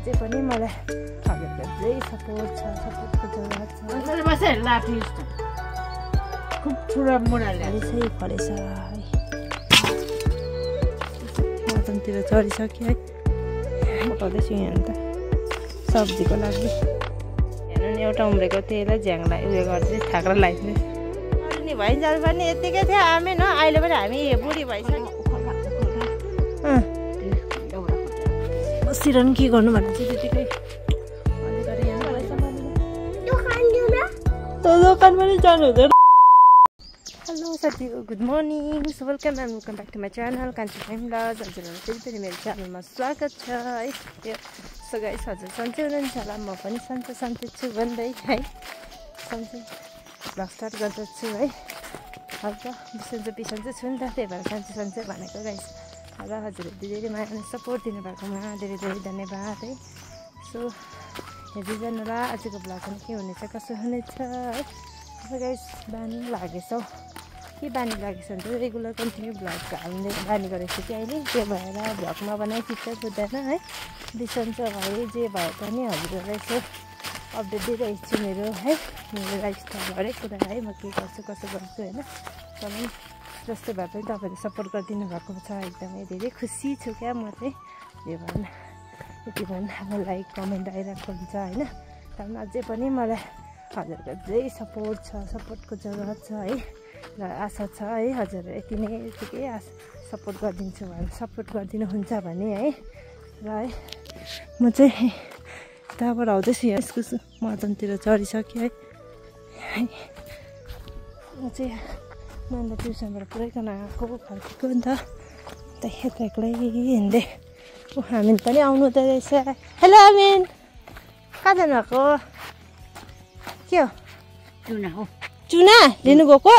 अझै पनि मलाई हजुरको धेरै सपोर्ट छ, सपोर्टको जरुरत छ। खूब ठुलो मुढाले सही फलेछ है। मौसमतिर चढिसक्यो है। उठाउँदैछु यहाँ अन्त सब्जीको लागि। हेर्नु नि एउटा उम्रेको त्यसलाई झ्याङलाई उयो गर्दै थाक्रा लगाइदिँदै नि भइन्जेल पनि यत्तिकै थियो आमेन हो। अहिले पनि हामी बुढी भइसक्यो। बसिरहनु के गर्नु भने चाहिँ त्यतिकै अलिकति यहाँ दोकान पनि जानु हुँदैन। हेलो साथीहरू, good morning, so welcome and welcome back to my channel Kanchhi time blog. हजुरहरू फेरि पनि मेरो च्यानलमा स्वागत छ है। सो गाइस, हजुर सन्चै हुनुहुन्छ होला, म पनि सन्चै छु भन्दै है सन्चै ब्लग स्टार्ट गर्दछु है। हजुर बिसन्चै छु नि त, त्यही भएर सन्चै भनेको गाइस। र हजुरहरू धेरै माया सपोर्ट दिनुभएकोमा धेरै धेरै धन्यवाद है। सो हेर्दै जानु होला आजको ब्लग पनि के हुनेछ कसो हुनेछ है। गाइस बानी लागेछ हौ। के बानी लागेछ भने चाहिँ रेगुलर कन्टिन्यू ब्लग हाल्ने बानी गरेको छु कि अहिले, त्यो भएर भ्लगमा बनाइ चित्त बुझ्दैन है। बिसन्चो भयो जे भए पनि हजुरहरूलाई यसो अपडेट दिइरहेको छु मेरो है, मेरो लाइफस्टाइल हरेक कुरालाई म के गर्छु कसो गर्छु होइन। तपाईँ जस्तो भए पनि तपाईँले सपोर्ट गरिदिनु भएको छ, एकदमै धेरै खुसी छु क्या म चाहिँ। त्यो भएर यति भएन अब लाइक कमेन्ट आइरहेको हुन्छ होइन। तर अझै पनि मलाई हजुरको धेरै सपोर्ट छ, सपोर्टको जरुरत छ है। र आशा छ है हजुर यति नै यतिकै सपोर्ट गरिदिन्छु भने सपोर्ट गरिदिनुहुन्छ भने है। र है म चाहिँ यताबाट आउँदैछु यहाँ यसको मदनतिर चढिसक्यो है। म चाहिँ नानीलाई ट्युसनबाट पुऱ्याइकन आएको फर्केको नि त, यता एक्लै हिँड्दै। हामीन पनि आउनु हुँदो रहेछ। हेलो आमिन, कहाँ जानुभएको? के हो? चुना लिनु गएको?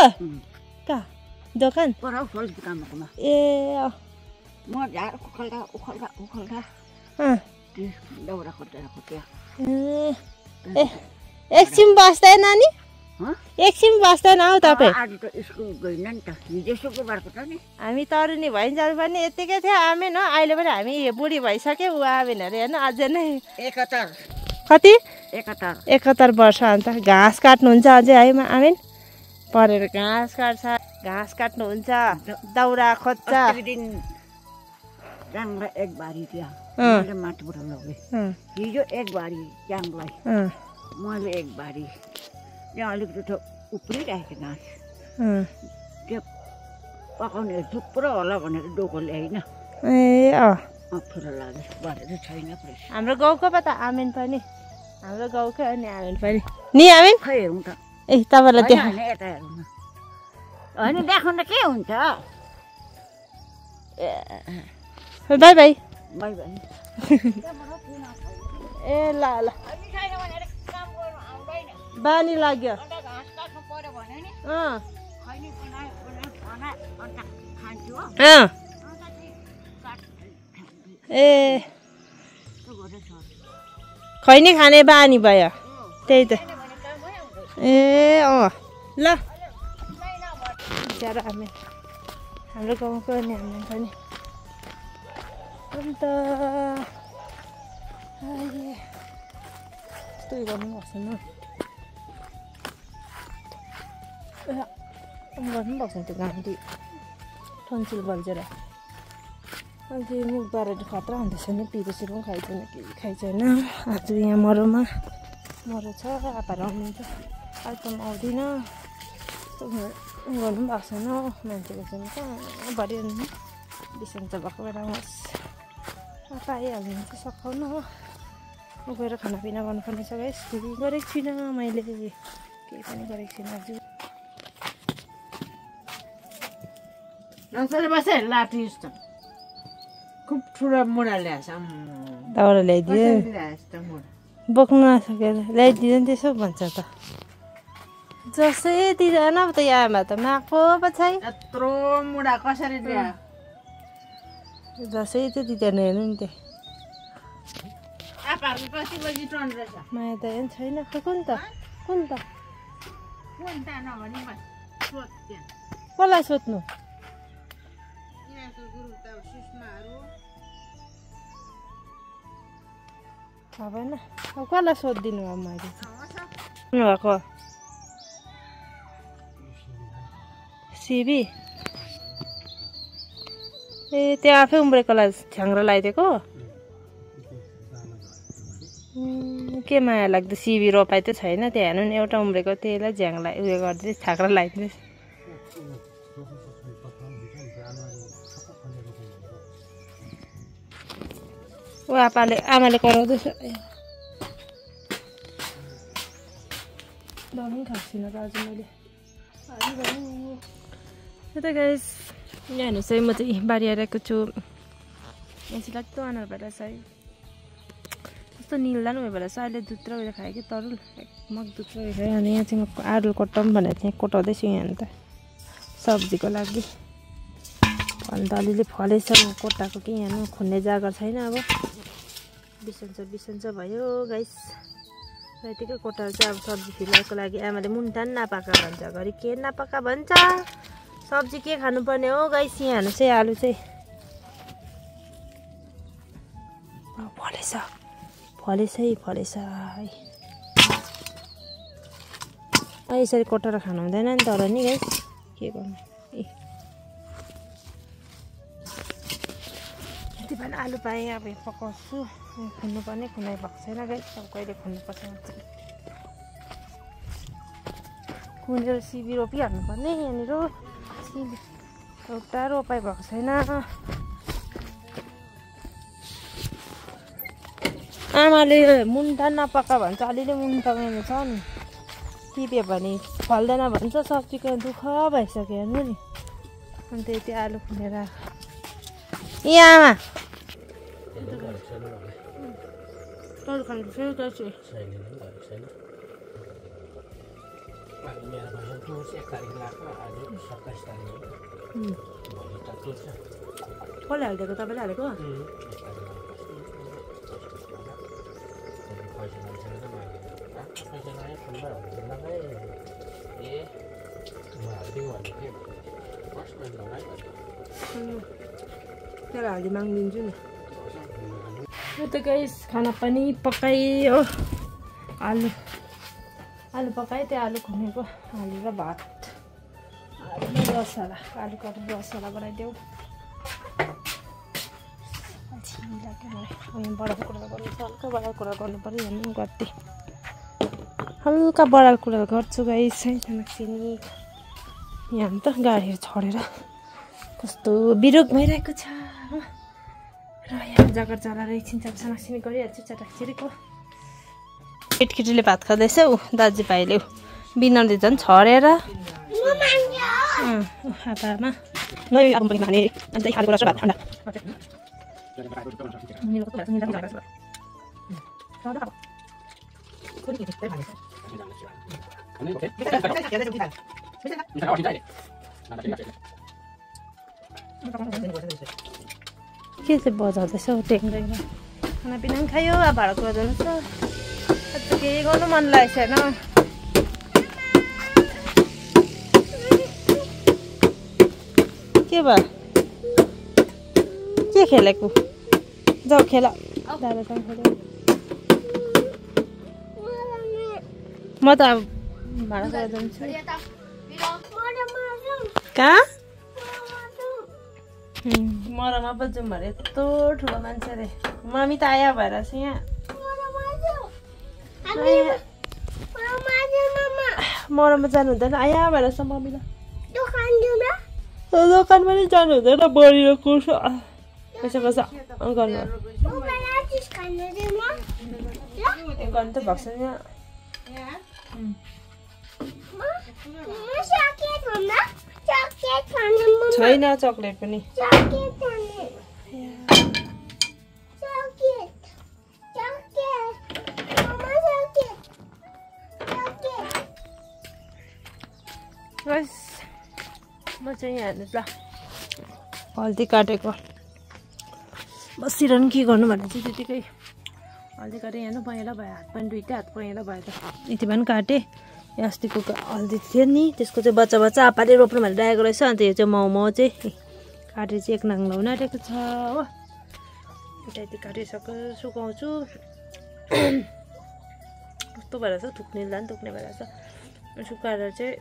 कहाँ दोकान? ए एकछिन बस्दैन नानी, एकछिन बस्दैन हौ तपाईँ? हामी तरुनी भइन्जेल पनि यत्तिकै थियो आमेन हो। अहिले पनि हामी बुढी भइसक्यो। ऊ आमेन अरे हेर्नु अझै नै कति 71 वर्ष। अन्त घाँस काट्नुहुन्छ अझै है आमेन? परेर घाँस काट्छ, घाँस काट्नुहुन्छ, दाउरा खोज्छ। एक बारी माटोबाट लगे हिजो एक बारी च्याङलाई मैले एक बारी त्यहाँ अलिकति उफ्रिरहेको घाँस त्यो पकाउने थुप्रो होला भनेर डोको ल्याइन। ए अप्ठ्यारो लाग्यो भनेर छैन। हाम्रो गाउँको पो त आमेन पनि, हाम्रो गाउँकै हो नि आमेन पनि नि। आमेन खै हेरौँ त। ए तपाईँलाई त्यहाँ यता हेरौँ न। होइन देखाउन के हुन्छ। Bye bye bye bye. ए ल ल बानी लाग्यो। ए खैनी खाने बानी भयो त्यही त। ए ल बिचरा हामी हाम्रो गाउँको नि हामी पनि। अन्त यस्तो गर्नुभएको छैन, गर्नुभएको छैन त्यो घाँटी टन्सिल बल्झेर। अझै मुखबाट खतरा हुँदैछ नि, पिरोसिरो पनि खाइछैन के खाइछैन। आज यहाँ मरो छ, आपाहरू आउनुहुन्छ। अहिले त म आउँदिनँ, यस्तो गर्नु पनि भएको छैन मान्छेको चाहिँ कहाँ भरिहाल्नु। बिसन्चो भएको बेला होस् पाइहाल्नु चाहिँ सघाउनु हो। गएर खानापिना गर्नुपर्ने छ गाइस। गरेको छुइनँ मैले, केही पनि गरेको छुइनँ आज। खुब ठुलो मुढा ल्याएछ, दाउरा ल्याइदियो बोक्नु नसकेर ल्याइदिँदैन त्यसो भन्छ त। जसै दिँदैन त यहाँ त माको पो छैन यत्रो मुढा कसरी ल्या। जसै त दिँदैन हेर्नु नि त्यहाँ माया त हेर्नु छैन। कुन त कसलाई सोध्नु? भएन अब कसलाई सोधिदिनु अब मैले भएको सिबी ए त्यहाँ आफै उम्रेकोलाई छ्याङ्ग्रो लगाइदिएको के माया लाग्दो सिबी रोपाइ त छैन त्यहाँ हेर्नु नि एउटा उम्रेको त्यहीलाई झ्याङलाई उयो गरिदिँदै छाक्रा लगाइदिँदै ऊ आमाले कराउँदैछ पनि खाएको छुइनँ त आज मैले यता गाइस यहाँ हेर्नुहोस् है म चाहिँ बारी आइरहेको छु यहाँ चाहिँ लाग्दो अनुहार भइरहेछ है कस्तो निल्दा पनि उयो भइरहेछ अहिले दुध र उयो खाएँ कि तरुल मग दुध र उयो खाएँ अनि यहाँ चाहिँ म आलु कटाउँ भनेर चाहिँ कटाउँदैछु यहाँ अन्त सब्जीको लागि अन्त अलिअलि फलेछ कोटाको कि यहाँ खुन्ने जागर छैन अब बिसन्च भयो गाइस यतिकै कोटाएर चाहिँ अब सब्जी फिलाएको लागि आमाले मुन्टान नपाका भन्छ घरि के नपाका भन्छ सब्जी के खानुपर्ने हो गाइस यहाँ हेर्नुहोस् है आलु चाहिँ फलेछ है यसरी कोटाएर खानु हुँदैन नि तर नि गाइस के गर्नु ए यति पनि आलु पाएँ अब पकाउँछु खुन्नुपर्ने खुनाइ भएको छैन गाइस अब कहिले खुन्नुपर्छ खुनेर सिबी रोपिहाल्नुपर्ने यहाँनिर सिबी एउटा रोपाइ भएको छैन आमाले मुन्टा नपका भन्छ अलिअलि मुन्टा उयो छ नि टिप्यो भने फल्दैन भन्छ सब्जीको दुःख भइसक्यो हेर्नु नि अन्त यति आलु खुनेर यहाँ आमा तरुल खानु कसले हालिदिएको तपाईँले हालेको त्यसलाई हालिदिइ मागिदिन्छु नि यो त गाइस खाना पनि पकायो आलु पकाएँ त्यो आलु खुनेको आलु र भात रसवाला आलु कटेर रसवाला बनाइदेऊ बडाको कुरा गर्नु हल्का बडाको कुरा गर्नु पऱ्यो हेर्नु गर्थेँ हल्का बडाको कुरा गर्छु गाइस है एकछिन यहाँ त गाडीहरू छोडेर कस्तो बिरुक भइरहेको छ र यहाँ जग्गा चलाएर एकछिन चकसनाक्सिनी गरिहाल्छु चटाक्सिरीको केटीले भात खाँदैछ ऊ दाजुभाइले बिनाले झन् छरेर हातामा अन्त खालको रहेछ भात ठन्डा के चाहिँ बजाउँदैछ टेङ्दैन खानापिना पनि खायो अब भाडा कुरा जानुहोस् त केही गर्नु मन लागेको छैन के भयो के खेलेको जाऊ खेल दादासँग खेल्यो म त अब भाडा कुरा जान्छु कहाँ मरमा पो जाउँ भने यत्रो ठुलो मान्छे अरे मम्मी त आया भएर यहाँ मरमा जानु हुँदैन आया भएर मम्मीलाई दोकान पनि जानु हुँदैन बढी कसो पैसा गर्नु त भएको छैन छैन चक्लेट पनि म चाहिँ यहाँ हेर्नुहोस् ल हल्दी काटेको बसिरहनु के गर्नु भने चाहिँ त्यतिकै हल्दी काटेँ यहाँ पहेँलो भयो हात पनि दुइटै हात पहेँलो भयो त यति पनि काटेँ अस्तिको हल्दी थियो नि त्यसको चाहिँ बच्चा आपाले रोप्नु भनेर राखेको रहेछ अन्त यो चाहिँ माउ चाहिँ काटेर चाहिँ एक नाङ लाउन आँटेको छ हो यता यति काटिसक्यो सुकाउँछु कस्तो भइरहेछ थुक्ने लान थुक्ने भइरहेछ सुकाएर चाहिँ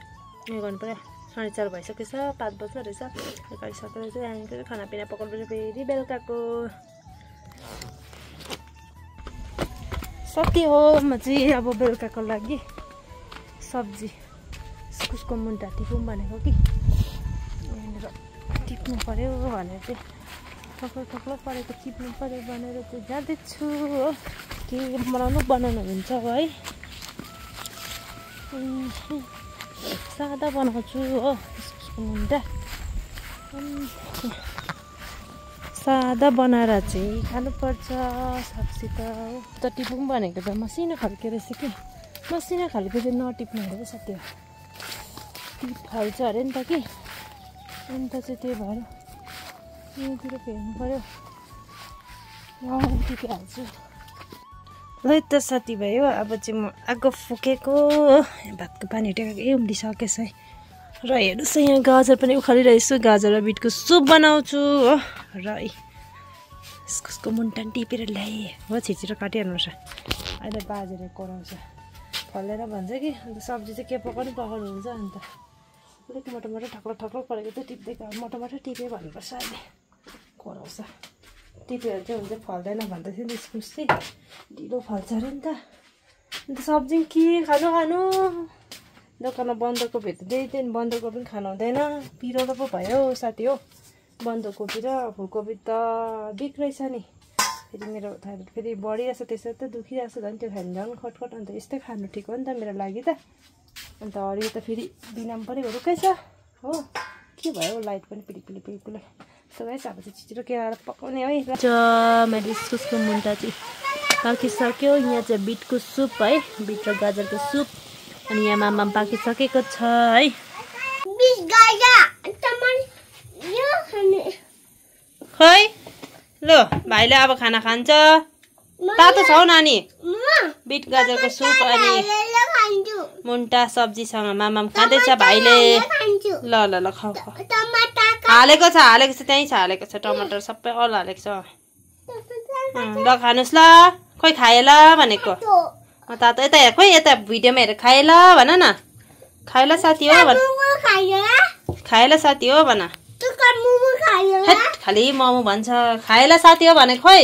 उयो गर्नु पर्यो 4:30 भइसकेछ 5 बज्नु रहेछ गरिसकेर चाहिँ हामी खानापिना पकाउनु फेरि बेलुकाको सत्य हो म चाहिँ अब बेलुकाको लागि सब्जी इस्कुसको मुन्टा टिपौँ भनेको कि यहाँनिर टिप्नु पर्यो भनेर चाहिँ ठक्लो परेको टिप्नु पर्यो भनेर चाहिँ जाँदैछु हो के बनाउनु हुन्छ है सादा बनाउँछु हो इस्कुसको मुन्टा सादा बनाएर चाहिँ खानुपर्छ सागसित त टिपौँ भनेको त मसिनो खालको रहेछ कि मसिनो खालको चाहिँ नटिप्नु अरे सत्य टिप फाल्छ अरे नि त कि अन्त चाहिँ त्यही भएर यहाँतिर हेर्नु पऱ्यो टिपिहाल्छु ल त साथीभाइ हो अब चाहिँ म आगो फुकेको भातको पानी टेकेको उम्लिसकेछ है र हेर्नुहोस् यहाँ गाजर पनि उखालिरहेछु गाजर र बिटको सुप बनाउँछु हो र इस्कुसको मुन्टा टिपेर ल्याएँ हो छिटो काटिहाल्नुपर्छ अहिले बाजेर कराउँछ फलेर भन्छ कि अन्त सब्जी चाहिँ के पकाउनु हुन्छ अन्त अलिक मोटो ठक्लो परेको चाहिँ टिप्दै मोटो टिप्यो भन्नुपर्छ अहिले कराउँछ टिपेर चाहिँ हुन्छ फल्दैन भन्दै थियो नि इस्कुस चाहिँ ढिलो फल्छ अरे नि त अन्त सब्जी के खानु दोकानमा बन्दकोपी त त्यही दिन बन्दकोपी पनि खानु हुँदैन पिरोलो पो भयो साथी हो बन्दकोपी र फुलकोपी त बिग्रेछ नि फेरि मेरो थाइरोइड फेरि बढिरहेछ त्यसै त दुखिरहेछ झन् त्यो खानु झन् खटखट अन्त यस्तै खानु ठिक हो नि त मेरो लागि त अन्त हरियो त फेरि बिनाम पनि हुरुकै छ हो के भयो लाइट पनि पिलिपिली सो गाइस अब चाहिँ छिटो के पकाउने है मैले इस्कुसको मुन्टा चाहिँ पाकिसक्यो यहाँ चाहिँ बिटको सुप है बिट र गाजरको सुप अनि यहाँ मामा पाकिसकेको छ है खै ल भाइले अब खाना खान्छ तातो छ हौ नानी बिट गाजरको सुप अनि मुन्टा सब्जीसँग मामा खाँदैछ भाइले ल खाऊ हालेको छ त्यहीँ छ हालेको छ टमाटर सबै अल हालेको छ ल खानुहोस् ल खोइ खाए ल भनेको तातो यता हेर खोइ यता भिडियोमा हेरेर खाए ल भन न खाए ल साथी हो भन खाए ल साथी हो भन खालि मोमो भन्छ खाए ल साथी हो भने खोइ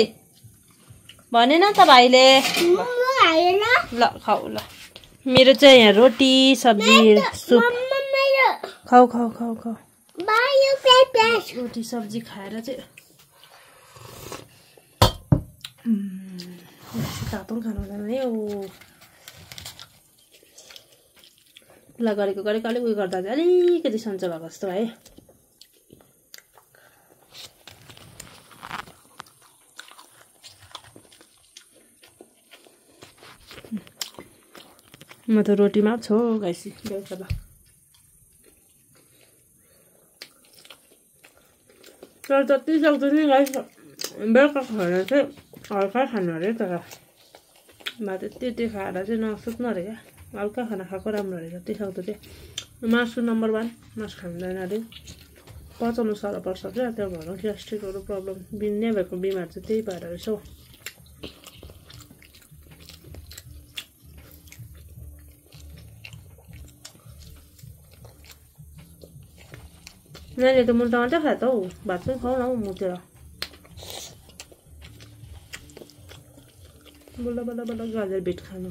भनेन त भाइले ल खाऊ ल मेरो चाहिँ यहाँ रोटी सब्जी सुप खाऊ रोटी सब्जी खाएर चाहिँ तातो पनि खानु हुँदैन है ल गरेको अलिक उयो गर्दा चाहिँ अलिकति सन्चो भएको जस्तो है म त रोटीमा छु गाइसी बेलुका ल तर जति सक्दो नि गाइस बेलुका खाएर चाहिँ हल्का खानु अरे तर भात त्यति खाएर चाहिँ नसुत्नु अरे क्या हल्का खाना खाएको राम्रो अरे जति सक्दो चाहिँ मासु नम्बर 1 मासु खाँदैन अरे पचाउनु साह्रो पर्छ क्या त्यो भएर ग्यास्ट्रिकहरू प्रब्लम बिन्ने भएको बिमार चाहिँ त्यही भएर रहेछ हौ नानीले त मुन्टा मात्रै खायो त हौ भात पनि खाऊ न हौ मुतेर बल्ल गाजर बिट खानु